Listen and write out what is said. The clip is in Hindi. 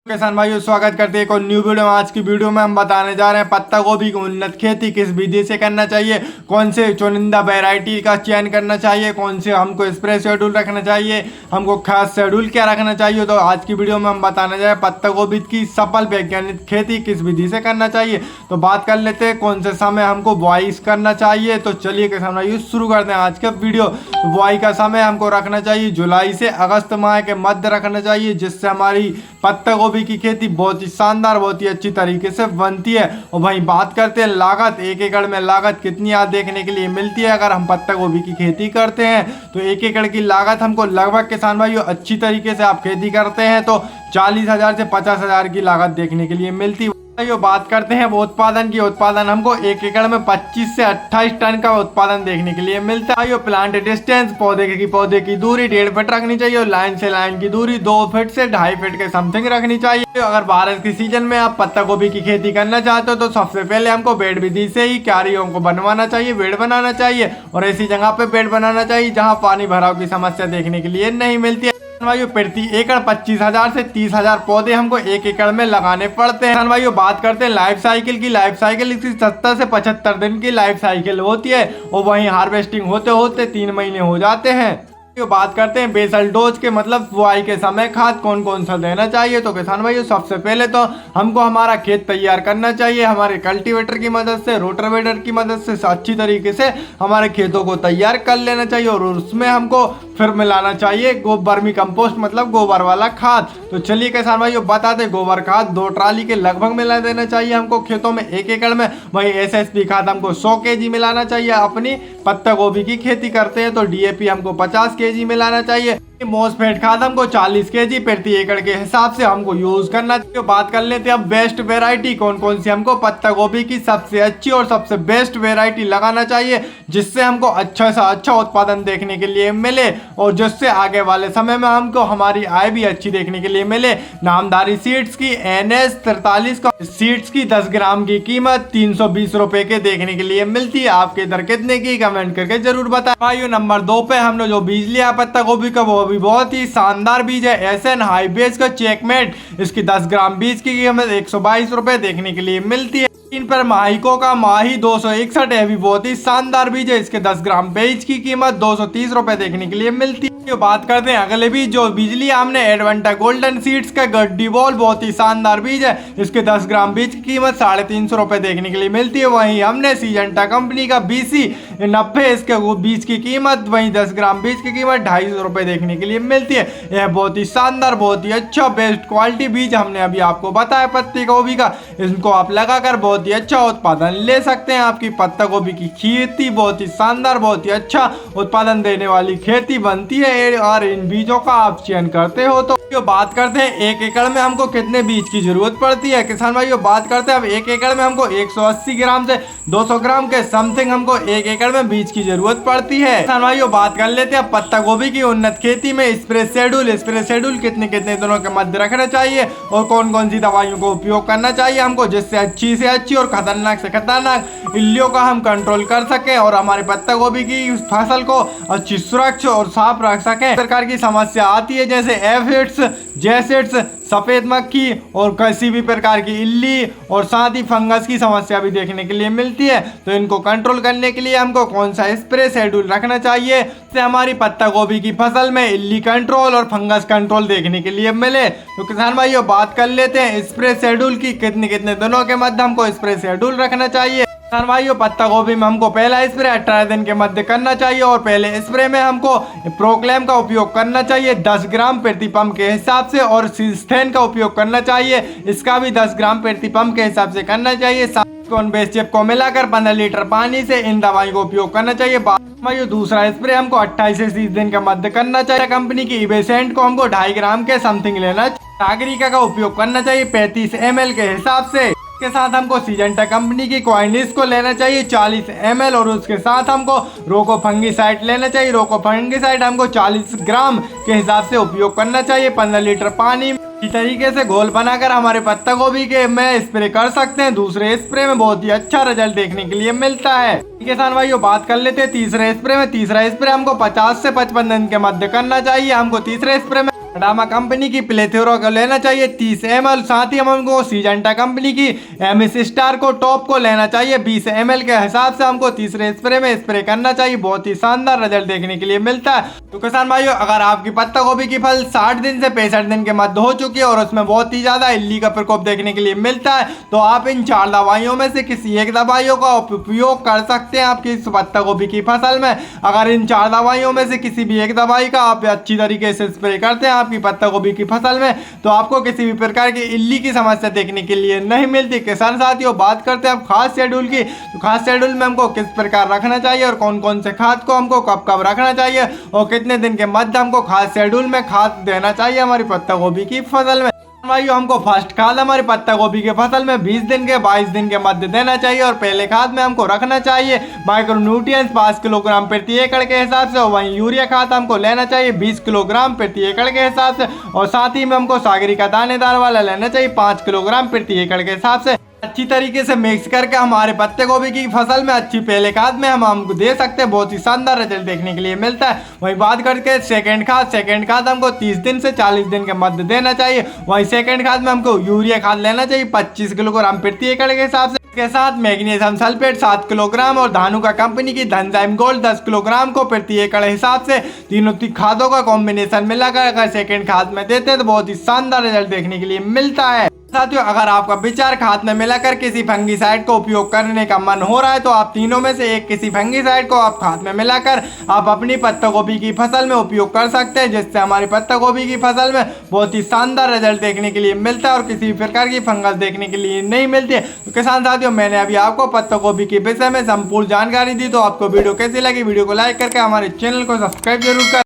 किसान भाइयों, स्वागत करते हैं एक और न्यू वीडियो में। आज की वीडियो में हम बताने जा रहे हैं पत्ता गोभी की उन्नत खेती किस विधि से करना चाहिए, कौन से चुनिंदा वैरायटी का चयन करना चाहिए, कौन से हमको स्प्रे शेड्यूल रखना चाहिए, हमको खाद शेड्यूल क्या रखना चाहिए। तो आज की वीडियो में हम बताने जा रहे हैं पत्ता गोभी की सफल वैज्ञानिक खेती किस विधि से करना चाहिए। तो बात कर लेते हैं कौन से समय हमको बुआई करना चाहिए। तो चलिए किसान भाइयों शुरू करते हैं आज का वीडियो। बुआई का समय हमको रखना चाहिए जुलाई से अगस्त माह के मध्य रखना चाहिए, जिससे हमारी पत्ता गोभी की खेती बहुत ही शानदार, बहुत ही अच्छी तरीके से बनती है। और वहीं बात करते हैं लागत, 1 एकड़ में लागत कितनी आज देखने के लिए मिलती है। अगर हम पत्ता गोभी की खेती करते हैं तो 1 एकड़ की लागत हमको लगभग किसान भाइयों अच्छी तरीके से आप खेती करते हैं तो 40,000 से 50,000 की लागत देखने के लिए मिलती है। भाइयों बात करते हैं उत्पादन की। उत्पादन हमको 1 एकड़ में 25 से 28 टन का उत्पादन देखने के लिए मिलता है। भाइयों प्लांट डिस्टेंस, पौधे की दूरी 1.5 फीट रखनी चाहिए और लाइन से लाइन की दूरी 2 फीट से 2.5 फीट के समथिंग रखनी चाहिए। अगर बारिश के सीजन में आप पत्ता गोभी की खेती करना चाहते हो तो सबसे पहले हमको बेड विधि से ही क्यारियों को बनवाना चाहिए, बेड बनाना चाहिए और ऐसी जगह पे बेड बनाना चाहिए जहाँ पानी भराव की समस्या देखने के लिए नहीं मिलती है। भाइयों प्रति एकड़ 25,000 से 30,000 पौधे हमको 1 एकड़ में लगाने पड़ते हैं। भाइयों बात करते हैं लाइफ साइकिल की। लाइफ साइकिल इसकी 70 से 75 दिन की लाइफ साइकिल होती है और वहीं हार्वेस्टिंग होते होते 3 महीने हो जाते हैं। बात करते हैं बेसल डोज के, मतलब बुआई के समय खाद कौन कौन सा देना चाहिए। तो किसान भाइयों सबसे पहले तो हमको हमारा खेत तैयार करना चाहिए हमारे कल्टीवेटर की मदद से, रोटावेटर की मदद से अच्छी तरीके से हमारे खेतों को तैयार कर लेना चाहिए और उसमें हमको फिर मिलाना चाहिए वर्मी कंपोस्ट, मतलब गोबर वाला खाद। तो चलिए किसान भाइयों बताते, गोबर खाद 2 ट्राली के लगभग मिला देना चाहिए हमको खेतों में 1 एकड़ में। वही SSP खाद हमको 100 kg मिलाना चाहिए। अपनी पत्ता गोभी की खेती करते हैं तो DAP हमको 50 kg मिलाना चाहिए। मॉस्फेट खाद हमको 40 kg प्रति एकड़ के हिसाब से हमको यूज करना चाहिए। बात कर लेते हैं अब बेस्ट वेराइटी कौन कौन सी हमको पत्ता गोभी की सबसे अच्छी और सबसे बेस्ट वेराइटी लगाना चाहिए, जिससे हमको अच्छा से अच्छा उत्पादन देखने के लिए मिले और जिससे आगे वाले समय में हमको हमारी आय भी अच्छी देखने के लिए मिले। नामधारी सीड्स की NS 43 का सीड्स की 10 ग्राम की कीमत 320 रुपए के देखने के लिए मिलती है। आपके इधर कितने की कमेंट करके जरूर बताएं। भाइयों नंबर 2 पे हमने जो बीज लिया पत्ता गोभी का वो भी बहुत ही शानदार बीज है, SN हाईबेस का चेकमेट। इसकी 10 ग्राम बीज की कीमत 122 रुपए देखने के लिए मिलती है। इन पर माहिको का माही 261 है, भी बहुत ही शानदार बीज है। इसके 10 ग्राम बीज की कीमत 230 रुपए देखने के लिए मिलती है। बात करते हैं अगले बीज जो बिजली हमने एडवेंटा गोल्डन सीड्स का गड्डी बॉल, बहुत ही शानदार बीज है। इसके 10 ग्राम बीज की कीमत 350 रुपए देखने के लिए मिलती है। वहीं हमने सीजेंटा कंपनी का BC 90 इसके बीज की कीमत, वहीं 10 ग्राम बीज की कीमत 250 रुपए देखने के लिए मिलती है। यह बहुत ही शानदार, बहुत ही अच्छा बेस्ट क्वालिटी बीज हमने अभी आपको बताया पत्ती गोभी का। इनको आप लगाकर बहुत ही अच्छा उत्पादन ले सकते हैं। आपकी पत्ता गोभी की खेती बहुत ही शानदार, बहुत ही अच्छा उत्पादन देने वाली खेती बनती है और इन बीजों का आप चयन करते हो। तो बात करते हैं 1 एकड़ में हमको कितने बीज की जरूरत पड़ती है। किसान भाइयों बात करते हैं अब 1 एकड़ में हमको 180 ग्राम से 200 ग्राम के समथिंग हमको 1 एकड़ में बीज की जरूरत पड़ती है। किसान भाइयों बात कर लेते हैं पत्ता गोभी की उन्नत खेती में स्प्रे शेड्यूल कितने कितने दिनों के मध्य रखना चाहिए और कौन कौन सी दवाइयों को उपयोग करना चाहिए हमको, जिससे अच्छी से अच्छी और खतरनाक से खतरनाक इल्लियों का हम कंट्रोल कर सके और हमारे पत्ता गोभी की फसल को अच्छी सुरक्षा और साफ रख सके। प्रकार की समस्या आती है जैसे एफिड्स, जैसिड्स, सफेद मक्खी और किसी भी प्रकार की इल्ली और साथ ही फंगस की समस्या भी देखने के लिए मिलती है। तो इनको कंट्रोल करने के लिए हमको कौन सा स्प्रे शेड्यूल रखना चाहिए जिससे हमारी पत्ता गोभी की फसल में इल्ली कंट्रोल और फंगस कंट्रोल देखने के लिए मिले। तो किसान भाइयों बात कर लेते हैं स्प्रे शेड्यूल की, कितने कितने दिनों के मध्य हमको स्प्रे शेड्यूल रखना चाहिए। किसान भाइयों पत्ता गोभी में हमको पहला स्प्रे 18 दिन के मध्य करना चाहिए और पहले स्प्रे में हमको प्रोक्लेम का उपयोग करना चाहिए 10 ग्राम प्रति पंप के हिसाब से और सिस्थेन का उपयोग करना चाहिए, इसका भी 10 ग्राम प्रति पंप के हिसाब से करना चाहिए। बेस्चेप को मिलाकर 15 लीटर पानी से इन दवाई को उपयोग करना चाहिए। भाइयों दूसरा स्प्रे हमको 28 से 30 दिन के मध्य करना चाहिए। कंपनी की इवेसेंट को हमको 2.5 ग्राम के समथिंग लेना चाहिए। नागरिका का उपयोग करना चाहिए 35 ml के हिसाब से। के साथ हमको सीजेंटा कंपनी की क्वाइनिस को लेना चाहिए 40 ml और उसके साथ हमको रोको फंगीसाइड लेना चाहिए। रोको फंगीसाइड हमको 40 ग्राम के हिसाब से उपयोग करना चाहिए 15 लीटर पानी। इस तरीके से घोल बनाकर हमारे पत्ता गोभी के में स्प्रे कर सकते हैं। दूसरे स्प्रे में बहुत ही अच्छा रिजल्ट देखने के लिए मिलता है। किसान भाइयों बात कर लेते हैं तीसरे स्प्रे में। तीसरा स्प्रे हमको 50 से 55 दिन के मध्य करना चाहिए। हमको तीसरे स्प्रे में डामा कंपनी की प्लेथोरा को लेना चाहिए 30 ml। साथ ही हमको सीजेंटा कंपनी की एमएस स्टार को टॉप को लेना चाहिए 20 ml के हिसाब से। हमको तीसरे स्प्रे में स्प्रे करना चाहिए, बहुत ही शानदार रिजल्ट देखने के लिए मिलता है। तो किसान भाइयों, अगर आपकी पत्ता गोभी की फसल 60 दिन से 65 दिन के मध्य हो चुकी है और उसमें बहुत ही ज्यादा इल्ली का प्रकोप देखने के लिए मिलता है, तो आप इन 4 दवाइयों में से किसी एक दवाइयों का उपयोग कर सकते हैं आपकी इस पत्ता गोभी की फसल में। अगर इन 4 दवाइयों में से किसी भी एक दवाई का आप अच्छी तरीके से स्प्रे करते हैं आपकी पत्ता गोभी की फसल में, तो आपको किसी भी प्रकार की इल्ली की समस्या देखने के लिए नहीं मिलती। किसान साथियों, बात करते हैं अब खास शेड्यूल की। तो खास शेड्यूल में हमको किस प्रकार रखना चाहिए और कौन कौन से खाद को हमको कब कब रखना चाहिए और कितने दिन के मध्य हमको खास शेड्यूल में खाद देना चाहिए हमारी पत्ता गोभी की फसल में। भाइयों, हमको फर्स्ट खाद हमारी पत्ता गोभी के फसल में 20 दिन के 22 दिन के मध्य देना चाहिए और पहले खाद में हमको रखना चाहिए माइक्रो न्यूट्रिएंट्स 5 किलोग्राम प्रति एकड़ के हिसाब से। और वहीं यूरिया खाद हमको लेना चाहिए 20 किलोग्राम प्रति एकड़ के हिसाब से। और साथ ही में हमको सागरी का दानेदार वाला लेना चाहिए 5 किलोग्राम प्रति एकड़ के हिसाब से। अच्छी तरीके से मिक्स करके हमारे पत्ते गोभी की फसल में अच्छी पहले खाद में हम हमको दे सकते हैं, बहुत ही शानदार रिजल्ट देखने के लिए मिलता है। वहीं बात करके सेकंड खाद हमको 30 दिन से 40 दिन के मध्य देना चाहिए। वहीं सेकंड खाद में हमको यूरिया खाद लेना चाहिए 25 किलोग्राम प्रति एकड़ के हिसाब से। इसके साथ मैग्नीशियम सल्फेट 7 किलोग्राम और धानुका कंपनी की धनजाइम गोल्ड 10 किलोग्राम को प्रति एकड़ हिसाब से तीनों खादों का कॉम्बिनेशन मिलाकर अगर सेकंड खाद में देते हैं तो बहुत ही शानदार रिजल्ट देखने के लिए मिलता है। साथियों, अगर आपका विचार खाद में मिलाकर किसी फंगीसाइड को उपयोग करने का मन हो रहा है तो आप तीनों में से एक किसी फंगीसाइड को आप खाद में मिलाकर आप अपनी पत्ता गोभी की फसल में उपयोग कर सकते हैं, जिससे हमारी पत्ता गोभी की फसल में बहुत ही शानदार रिजल्ट देखने के लिए मिलता है और किसी भी प्रकार की फंगस देखने के लिए नहीं मिलती है। तो किसान साथियों, मैंने अभी आपको पत्ता गोभी के विषय में संपूर्ण जानकारी दी। तो आपको वीडियो कैसी लगी, वीडियो को लाइक करके हमारे चैनल को सब्सक्राइब जरूर कर